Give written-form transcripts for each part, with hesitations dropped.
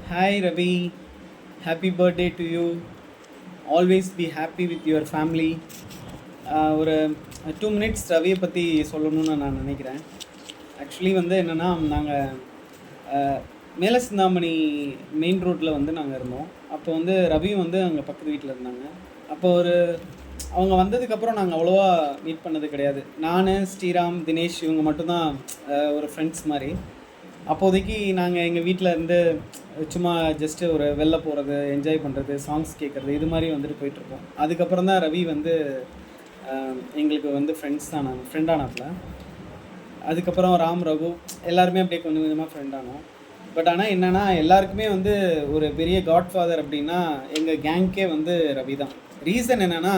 Hi Ravi, happy birthday to you. Always be happy with your family. ஒரு 2 minutes ரவியை பற்றி சொல்லணும்னு நான் நினைக்கிறேன். ஆக்சுவலி வந்து என்னென்னா நாங்கள் மேலே சிந்தாமணி மெயின் ரோட்டில் வந்து நாங்கள் இருந்தோம். அப்போ வந்து ரவியும் வந்து அங்கே பக்கத்து வீட்டில் இருந்தாங்க. அப்போ அவங்க வந்ததுக்கப்புறம் நாங்கள் அவ்வளோவா மீட் பண்ணது கிடையாது. நான், ஸ்ரீராம், தினேஷ் இவங்க மட்டும்தான் ஒரு ஃப்ரெண்ட்ஸ் மாதிரி. அப்போதைக்கு நாங்கள் எங்கள் வீட்டில் இருந்து சும்மா ஜஸ்ட்டு ஒரு வெளில போகிறது, என்ஜாய் பண்ணுறது, சாங்ஸ் கேட்குறது இது மாதிரி வந்துட்டு போயிட்டுருப்போம். அதுக்கப்புறம் தான் ரவி வந்து எங்களுக்கு வந்து ஃப்ரெண்டானாப்புல. அதுக்கப்புறம் ராம், ரகு எல்லாருமே அப்படியே கொஞ்சம் கொஞ்சமாக ஃப்ரெண்டானோம். பட் ஆனால் என்னென்னா எல்லாருக்குமே வந்து ஒரு பெரிய காட்ஃபாதர் அப்படின்னா எங்கள் கேங்க்கே வந்து ரவி தான். ரீசன் என்னென்னா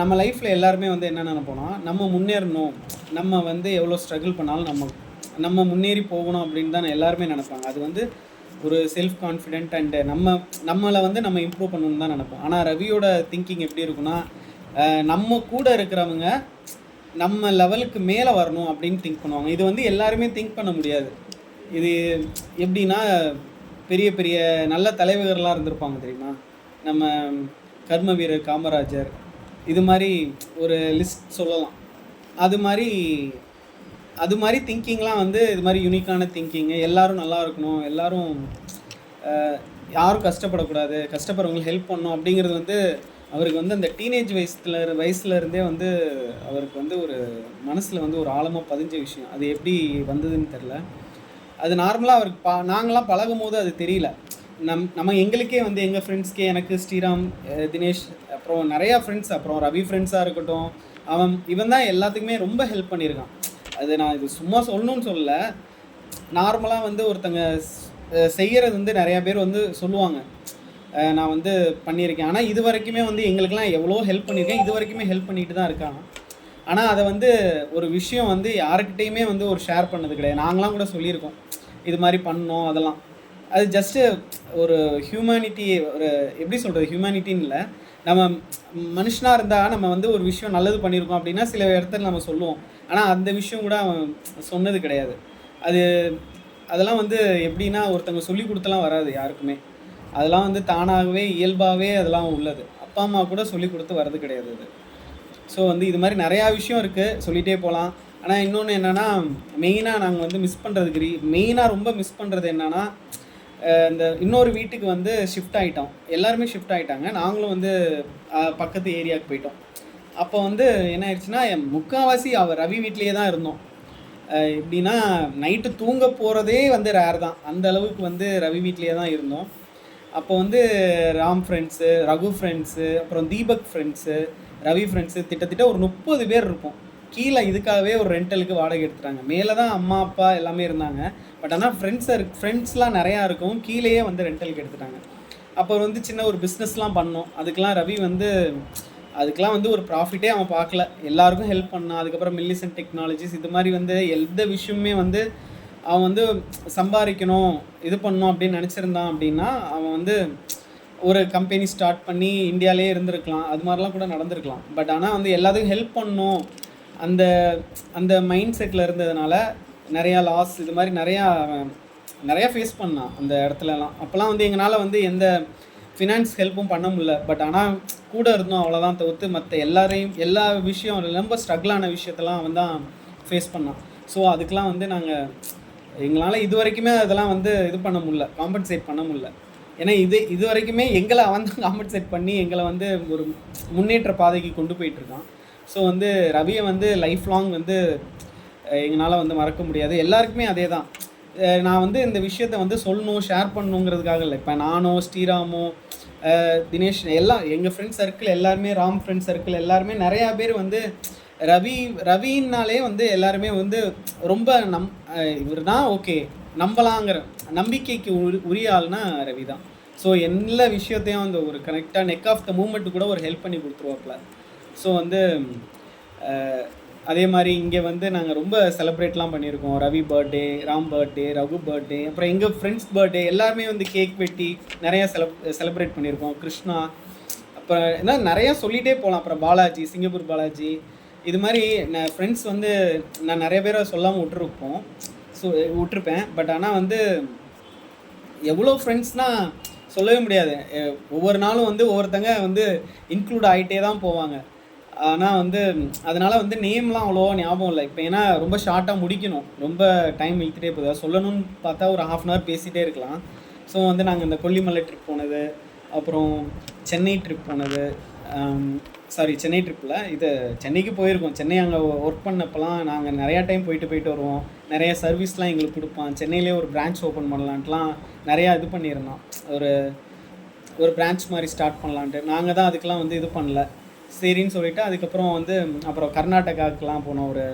நம்ம லைஃப்பில் எல்லாருமே வந்து என்ன நினைப்போம்னா நம்ம முன்னேறணும், நம்ம வந்து எவ்வளோ ஸ்ட்ரகிள் பண்ணாலும் நம்ம முன்னேறி போகணும் அப்படின்னு தான் எல்லாருமே நினைப்பாங்க. அது வந்து ஒரு செல்ஃப் கான்ஃபிடென்ட் அண்டு நம்மளை வந்து நம்ம இம்ப்ரூவ் பண்ணணும்னு தான் நினைப்போம். ஆனால் ரவியோட திங்கிங் எப்படி இருக்குன்னா நம்ம கூட இருக்கிறவங்க நம்ம லெவலுக்கு மேலே வரணும் அப்படின்னு திங்க் பண்ணுவாங்க. இது வந்து எல்லாருமே திங்க் பண்ண முடியாது. இது எப்படின்னா பெரிய பெரிய நல்ல தலைவர்கள்லாம் இருந்திருப்பாங்க தெரியுமா, நம்ம கர்ம வீரர் காமராஜர், இது மாதிரி ஒரு லிஸ்ட் சொல்லலாம். அது மாதிரி திங்கிங்லாம் வந்து இது மாதிரி யூனிக்கான திங்கிங்கு. எல்லோரும் நல்லா இருக்கணும், எல்லோரும் யாரும் கஷ்டப்படக்கூடாது, கஷ்டப்படுறவங்களுக்கு ஹெல்ப் பண்ணணும் அப்படிங்கிறது வந்து அவருக்கு வந்து அந்த டீனேஜ் வயசுலேருந்தே வந்து அவருக்கு வந்து ஒரு மனசில் வந்து ஒரு ஆழமாக பதிஞ்ச விஷயம். அது எப்படி வந்ததுன்னு தெரில. அது நார்மலாக அவருக்கு நாங்களாம் பழகும் போது அது தெரியல. நம்ம எங்களுக்கே வந்து எங்கள் ஃப்ரெண்ட்ஸ்க்கே, எனக்கு ஸ்ரீராம், தினேஷ், அப்புறம் நிறையா ஃப்ரெண்ட்ஸ், அப்புறம் ரவி ஃப்ரெண்ட்ஸாக இருக்கட்டும், இவன் தான் எல்லாத்துக்குமே ரொம்ப ஹெல்ப் பண்ணியிருக்கான். அது நான் இது சும்மா சொல்லணும்னு சொல்லல. நார்மலாக வந்து ஒருத்தங்க செய்கிறது வந்து நிறையா பேர் வந்து சொல்லுவாங்க, நான் வந்து பண்ணியிருக்கேன். ஆனால் இது வரைக்குமே வந்து எங்களுக்கெல்லாம் எவ்வளோ ஹெல்ப் பண்ணியிருக்கேன், இது வரைக்குமே ஹெல்ப் பண்ணிட்டு தான் இருக்காங்க. ஆனால் அதை வந்து ஒரு விஷயம் வந்து யாருக்கிட்டையுமே வந்து ஒரு ஷேர் பண்ணது கிடையாது. நாங்களாம் கூட சொல்லியிருக்கோம் இது மாதிரி பண்ணோம் அதெல்லாம். அது ஜஸ்ட்டு ஒரு ஹியூமனிட்டி, ஒரு எப்படி சொல்கிறது, ஹியூமனிட்டின்னு இல்லை, நம்ம மனுஷனாக இருந்தால் நம்ம வந்து ஒரு விஷயம் நல்லது பண்ணியிருக்கோம் அப்படின்னா சில இடத்துல நம்ம சொல்லுவோம். ஆனால் அந்த விஷயம் கூட அவன் சொன்னது கிடையாது. அதெல்லாம் வந்து எப்படின்னா ஒருத்தவங்க சொல்லி கொடுத்தலாம் வராது யாருக்குமே. அதெல்லாம் வந்து தானாகவே இயல்பாகவே அதெல்லாம் உள்ளது. அப்பா அம்மா கூட சொல்லி கொடுத்து வர்றது கிடையாது அது. ஸோ வந்து இது மாதிரி நிறையா விஷயம் இருக்குது, சொல்லிகிட்டே போகலாம். ஆனால் இன்னொன்று என்னென்னா, மெயினாக நாங்கள் வந்து ரொம்ப மிஸ் பண்ணுறது என்னென்னா, இந்த இன்னொரு வீட்டுக்கு வந்து ஷிஃப்ட் ஆகிட்டோம். எல்லாருமே ஷிஃப்ட் ஆகிட்டாங்க, நாங்களும் வந்து பக்கத்து ஏரியாவுக்கு போயிட்டோம். அப்போ வந்து என்ன ஆயிடுச்சுன்னா, முக்கால்வாசி ரவி வீட்லேயே தான் இருந்தோம். எப்படின்னா நைட்டு தூங்க போகிறதே வந்து ரேர் தான், அந்த அளவுக்கு வந்து ரவி வீட்லேயே தான் இருந்தோம். அப்போ வந்து ராம் ஃப்ரெண்ட்ஸு, ரகு ஃப்ரெண்ட்ஸு, அப்புறம் தீபக் ஃப்ரெண்ட்ஸு, ரவி ஃப்ரெண்ட்ஸு, கிட்டத்தட்ட ஒரு 30 பேர் இருப்போம். கீழே இதுக்காகவே ஒரு ரெண்டலுக்கு வாடகை எடுத்துட்டாங்க. மேலே தான் அம்மா அப்பா எல்லாமே இருந்தாங்க. பட் ஆனால் ஃப்ரெண்ட்ஸ்லாம் நிறையா இருக்கும், கீழேயே வந்து ரெண்டலுக்கு எடுத்துட்டாங்க. அப்போ வந்து சின்ன ஒரு பிஸ்னஸ்லாம் பண்ணோம். அதுக்கெலாம் வந்து ஒரு ப்ராஃபிட்டே அவன் பார்க்கல. எல்லாருக்கும் ஹெல்ப் பண்ணான். அதுக்கப்புறம் மில்லிசன் டெக்னாலஜிஸ் இது மாதிரி வந்து எந்த விஷயமே வந்து அவன் வந்து சம்பாதிக்கணும், இது பண்ணணும் அப்படின்னு நினச்சிருந்தான் அப்படின்னா அவன் வந்து ஒரு கம்பெனி ஸ்டார்ட் பண்ணி இந்தியாவிலே இருந்திருக்கலாம். அது மாதிரிலாம் கூட நடந்திருக்கலாம். பட் ஆனால் வந்து எல்லாத்துக்கும் ஹெல்ப் பண்ணணும் அந்த அந்த மைண்ட் செட்டில் இருந்ததுனால நிறையா லாஸ் இது மாதிரி நிறையா ஃபேஸ் பண்ணான் அந்த இடத்துலலாம். அப்போல்லாம் வந்து எங்களால் வந்து எந்த ஃபினான்ஸ் ஹெல்ப்பும் பண்ண முடியல. பட் ஆனால் கூட இருந்தோம், அவ்வளோதான். தவிர்த்து மற்ற எல்லா விஷயம் ரொம்ப ஸ்ட்ரகிளான விஷயத்தெல்லாம் அவன் தான் ஃபேஸ் பண்ணான். ஸோ அதுக்கெலாம் வந்து எங்களால் இது வரைக்குமே அதெல்லாம் வந்து இது பண்ண முடியல, காம்பன்சேட் பண்ண முடியல. ஏன்னா இது வரைக்குமே எங்களை அவன் தான் காம்பன்சேட் பண்ணி எங்களை வந்து ஒரு முன்னேற்ற பாதைக்கு கொண்டு போயிட்டுருக்கான். ஸோ வந்து ரவியை வந்து லைஃப் லாங் வந்து எங்களால் வந்து மறக்க முடியாது. எல்லாருக்குமே அதே தான். நான் வந்து இந்த விஷயத்தை வந்து சொல்லணும், ஷேர் பண்ணணுங்கிறதுக்காக இல்லை. இப்போ நானோ, ஸ்ரீராமோ, தினேஷ், எல்லாம் எங்கள் ஃப்ரெண்ட்ஸ் சர்க்கிள் எல்லாருமே, ராம் ஃப்ரெண்ட்ஸ் சர்க்கிள் எல்லாருமே நிறையா பேர் வந்து ரவின்னாலே வந்து எல்லாருமே வந்து ரொம்ப இவர் தான் ஓகே நம்பலாங்கிற நம்பிக்கைக்கு உரிய ஆள்னா ரவி தான். ஸோ எல்லா விஷயத்தையும் அந்த ஒரு கரெக்டாக நெக் ஆஃப் த மூமெண்ட்டு கூட ஒரு ஹெல்ப் பண்ணி கொடுத்துருவாப்புல. ஸோ வந்து அதே மாதிரி இங்கே வந்து நாங்கள் ரொம்ப செலிப்ரேட்லாம் பண்ணியிருக்கோம். Ravi birthday, Ram birthday, Raghu birthday, அப்புறம் எங்கள் ஃப்ரெண்ட்ஸ் பர்த்டே எல்லாருமே வந்து கேக் வெட்டி நிறையா செலிப்ரேட் பண்ணியிருக்கோம். கிருஷ்ணா, அப்புறம் என்ன நிறையா சொல்லிகிட்டே போகலாம். அப்புறம் பாலாஜி, சிங்கப்பூர் பாலாஜி, இது மாதிரி ஃப்ரெண்ட்ஸ் வந்து நான் நிறைய பேரை சொல்லாமல் விட்டுருப்பேன். பட் ஆனால் வந்து எவ்வளோ ஃப்ரெண்ட்ஸ்னால் சொல்லவே முடியாது. ஒவ்வொரு நாளும் வந்து ஒவ்வொருத்தங்க வந்து இன்க்ளூட் ஆகிட்டே தான் போவாங்க. ஆனால் வந்து அதனால் வந்து நேம்லாம் அவ்வளோவா ஞாபகம் இல்லை இப்போ. ஏன்னா ரொம்ப ஷார்ட்டாக முடிக்கணும், ரொம்ப டைம் இழுத்துட்டே போகுது. அதை சொல்லணும்னு பார்த்தா ஒரு 1/2 அன் ஹவர் பேசிகிட்டே இருக்கலாம். ஸோ வந்து நாங்கள் இந்த கொல்லிமலை ட்ரிப் போனது, அப்புறம் சென்னை ட்ரிப் போனது, சென்னை ட்ரிப்பில் இது சென்னைக்கு போயிருக்கோம். சென்னை அங்கே ஒர்க் பண்ணப்போலாம் நாங்கள் நிறையா டைம் போயிட்டு வருவோம். நிறைய சர்வீஸ்லாம் எங்களுக்கு கொடுப்பான். சென்னையிலே ஒரு பிரான்ச் ஓப்பன் பண்ணலான்ட்டுலாம் நிறையா இது பண்ணியிருந்தோம். ஒரு பிரான்ச் மாதிரி ஸ்டார்ட் பண்ணலான்ட்டு. நாங்கள் தான் அதுக்கெலாம் வந்து இது பண்ணல, சரின்னு சொல்லிவிட்டு அதுக்கப்புறம் வந்து அப்புறம் கர்நாடகாவுக்கெலாம் போனோம். ஒரு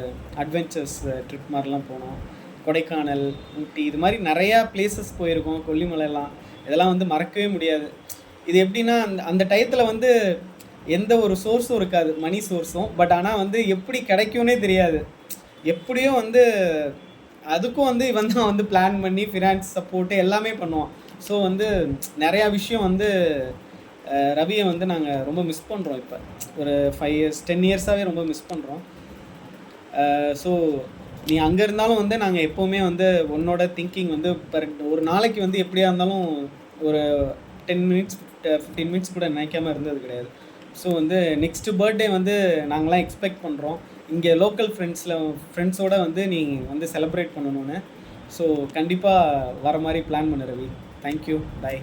அட்வென்ச்சர்ஸ் ட்ரிப் மாதிரிலாம் போனோம். கொடைக்கானல், ஊட்டி, இது மாதிரி நிறையா பிளேசஸ் போயிருக்கோம். கொல்லிமலைலாம் இதெல்லாம் வந்து மறக்கவே முடியாது. இது எப்படின்னா அந்த டயத்தில் வந்து எந்த ஒரு சோர்ஸும் இருக்காது, மணி சோர்ஸும். பட் ஆனால் வந்து எப்படி கிடைக்கும்னே தெரியாது. எப்படியும் வந்து அதுக்கும் வந்து இவன் தான் வந்து பிளான் பண்ணி ஃபினான்ஸ் சப்போர்ட்டு எல்லாமே பண்ணுவான். ஸோ வந்து நிறையா விஷயம் வந்து ரவியை வந்து நாங்கள் ரொம்ப மிஸ் பண்ணுறோம். இப்போ ஒரு 5 இயர்ஸ் 10 இயர்ஸாகவே ரொம்ப மிஸ் பண்ணுறோம். ஸோ நீ அங்கே இருந்தாலும் வந்து நாங்கள் எப்போவுமே வந்து உன்னோட திங்கிங் வந்து ஒரு நாளைக்கு வந்து எப்படியா இருந்தாலும் ஒரு 10 மினிட்ஸ் 15 மினிட்ஸ் கூட நினைக்காமல் இருந்தது கிடையாது. ஸோ வந்து நெக்ஸ்ட்டு பர்த்டே வந்து நாங்களாம் எக்ஸ்பெக்ட் பண்ணுறோம், இங்கே லோக்கல் ஃப்ரெண்ட்ஸோடு வந்து நீ வந்து செலிப்ரேட் பண்ணணுன்னு. ஸோ கண்டிப்பாக வர மாதிரி பிளான் பண்ணு ரவி. தேங்க்யூ, பாய்.